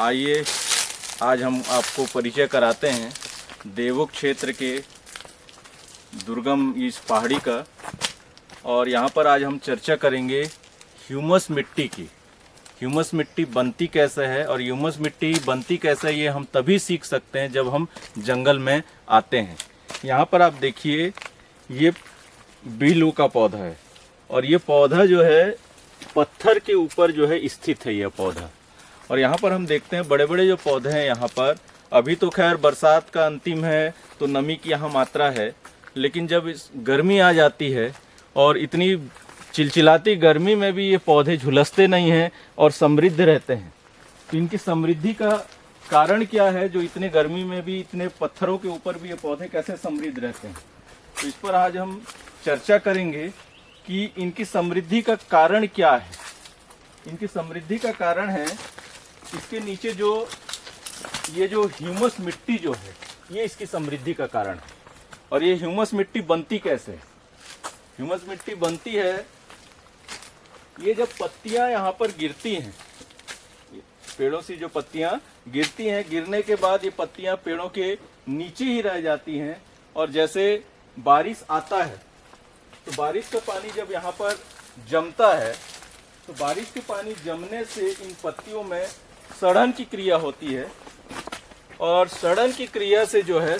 आइए आज हम आपको परिचय कराते हैं देवों क्षेत्र के दुर्गम इस पहाड़ी का। और यहाँ पर आज हम चर्चा करेंगे ह्यूमस मिट्टी की। ह्यूमस मिट्टी बनती कैसे है और ह्यूमस मिट्टी बनती कैसे है ये हम तभी सीख सकते हैं जब हम जंगल में आते हैं। यहाँ पर आप देखिए ये बीलू का पौधा है और ये पौधा जो है पत्थर के ऊपर जो है स्थित है यह पौधा। और यहाँ पर हम देखते हैं बड़े बड़े जो पौधे हैं यहाँ पर, अभी तो खैर बरसात का अंतिम है तो नमी की यहाँ मात्रा है, लेकिन जब इस गर्मी आ जाती है और इतनी चिलचिलाती गर्मी में भी ये पौधे झुलसते नहीं हैं और समृद्ध रहते हैं। तो इनकी समृद्धि का कारण क्या है, जो इतने गर्मी में भी इतने पत्थरों के ऊपर भी ये पौधे कैसे समृद्ध रहते हैं, तो इस पर आज हम चर्चा करेंगे कि इनकी समृद्धि का कारण क्या है। इनकी समृद्धि का कारण है इसके नीचे जो ये जो ह्यूमस मिट्टी जो है ये इसकी समृद्धि का कारण है। और ये ह्यूमस मिट्टी बनती कैसे है? ह्यूमस मिट्टी बनती है ये जब पत्तियां यहाँ पर गिरती हैं, पेड़ों से जो पत्तियां गिरती हैं, गिरने के बाद ये पत्तियां पेड़ों के नीचे ही रह जाती हैं। और जैसे बारिश आता है तो बारिश का पानी जब यहाँ पर जमता है तो बारिश के पानी जमने से इन पत्तियों में सड़न की क्रिया होती है और सड़न की क्रिया से जो है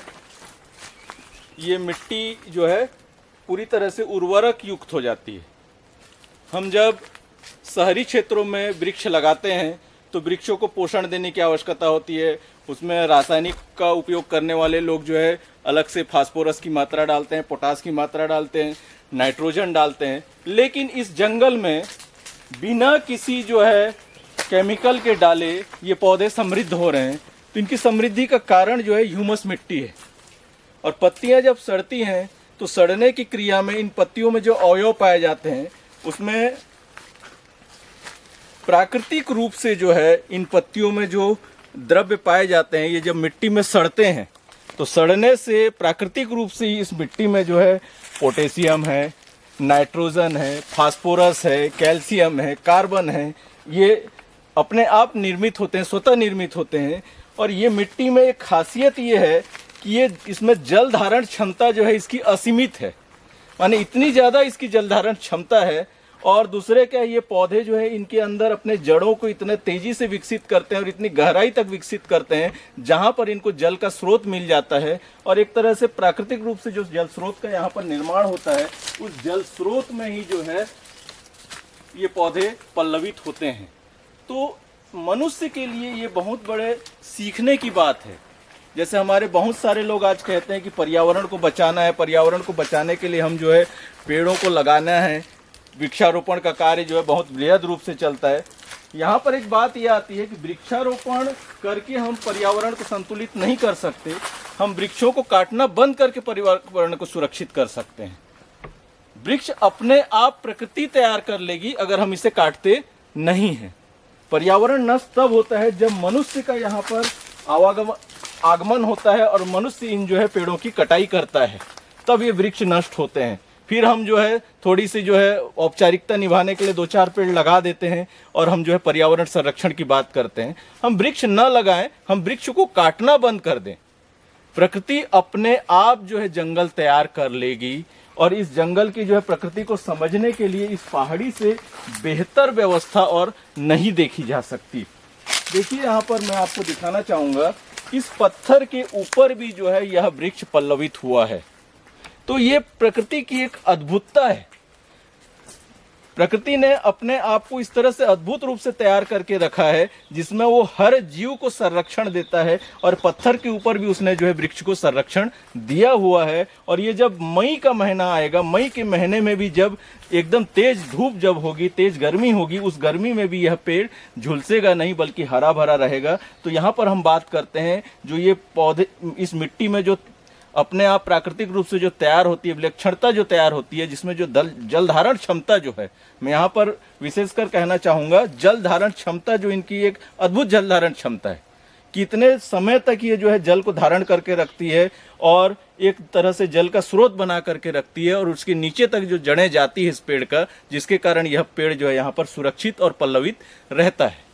ये मिट्टी जो है पूरी तरह से उर्वरक युक्त हो जाती है। हम जब शहरी क्षेत्रों में वृक्ष लगाते हैं तो वृक्षों को पोषण देने की आवश्यकता होती है। उसमें रासायनिक का उपयोग करने वाले लोग जो है अलग से फास्फोरस की मात्रा डालते हैं, पोटास की मात्रा डालते हैं, नाइट्रोजन डालते हैं। लेकिन इस जंगल में बिना किसी जो है केमिकल के डाले ये पौधे समृद्ध हो रहे हैं। तो इनकी समृद्धि का कारण जो है ह्यूमस मिट्टी है। और पत्तियां जब सड़ती हैं तो सड़ने की क्रिया में इन पत्तियों में जो अवयव पाए जाते हैं उसमें प्राकृतिक रूप से जो है इन पत्तियों में जो द्रव्य पाए जाते हैं, ये जब मिट्टी में सड़ते हैं तो सड़ने से प्राकृतिक रूप से इस मिट्टी में जो है पोटेशियम है, नाइट्रोजन है, फास्फोरस है, कैल्शियम है, कार्बन है, ये अपने आप निर्मित होते हैं, स्वतः निर्मित होते हैं। और ये मिट्टी में एक खासियत ये है कि ये इसमें जल धारण क्षमता जो है इसकी असीमित है, माने इतनी ज़्यादा इसकी जल धारण क्षमता है। और दूसरे क्या, ये पौधे जो है इनके अंदर अपने जड़ों को इतने तेजी से विकसित करते हैं और इतनी गहराई तक विकसित करते हैं जहां पर इनको जल का स्रोत मिल जाता है। और एक तरह से प्राकृतिक रूप से जो जल स्रोत का यहाँ पर निर्माण होता है उस जल स्रोत में ही जो है ये पौधे पल्लवित होते हैं। तो मनुष्य के लिए ये बहुत बड़े सीखने की बात है। जैसे हमारे बहुत सारे लोग आज कहते हैं कि पर्यावरण को बचाना है, पर्यावरण को बचाने के लिए हम जो है पेड़ों को लगाना है, वृक्षारोपण का कार्य जो है बहुत बृहद रूप से चलता है। यहाँ पर एक बात यह आती है कि वृक्षारोपण करके हम पर्यावरण को संतुलित नहीं कर सकते, हम वृक्षों को काटना बंद करके पर्यावरण को सुरक्षित कर सकते हैं। वृक्ष अपने आप प्रकृति तैयार कर लेगी अगर हम इसे काटते नहीं हैं। पर्यावरण नष्ट तब होता है जब मनुष्य का यहाँ पर आगमन होता है और मनुष्य इन जो है पेड़ों की कटाई करता है, तब ये वृक्ष नष्ट होते हैं। फिर हम जो है थोड़ी सी जो है औपचारिकता निभाने के लिए 2-4 पेड़ लगा देते हैं और हम जो है पर्यावरण संरक्षण की बात करते हैं। हम वृक्ष न लगाएं, हम वृक्ष को काटना बंद कर दें, प्रकृति अपने आप जो है जंगल तैयार कर लेगी। और इस जंगल की जो है प्रकृति को समझने के लिए इस पहाड़ी से बेहतर व्यवस्था और नहीं देखी जा सकती। देखिए यहाँ पर मैं आपको दिखाना चाहूँगा, इस पत्थर के ऊपर भी जो है यह वृक्ष पल्लवित हुआ है। तो ये प्रकृति की एक अद्भुतता है। प्रकृति ने अपने आप को इस तरह से अद्भुत रूप से तैयार करके रखा है जिसमें वो हर जीव को संरक्षण देता है। और पत्थर के ऊपर भी उसने जो है वृक्ष को संरक्षण दिया हुआ है। और ये जब मई का महीना आएगा, मई के महीने में भी जब एकदम तेज धूप जब होगी, तेज गर्मी होगी, उस गर्मी में भी यह पेड़ झुलसेगा नहीं बल्कि हरा भरा रहेगा। तो यहाँ पर हम बात करते हैं जो ये पौधे इस मिट्टी में जो अपने आप प्राकृतिक रूप से जो तैयार होती है, विलक्षणता जो तैयार होती है, जिसमें जो जल धारण क्षमता जो है, मैं यहाँ पर विशेषकर कहना चाहूँगा जल धारण क्षमता, जो इनकी एक अद्भुत जल धारण क्षमता है, कितने समय तक ये जो है जल को धारण करके रखती है और एक तरह से जल का स्रोत बना करके रखती है और उसके नीचे तक जो जड़ें जाती है इस पेड़ का, जिसके कारण यह पेड़ जो है यहाँ पर सुरक्षित और पल्लवित रहता है।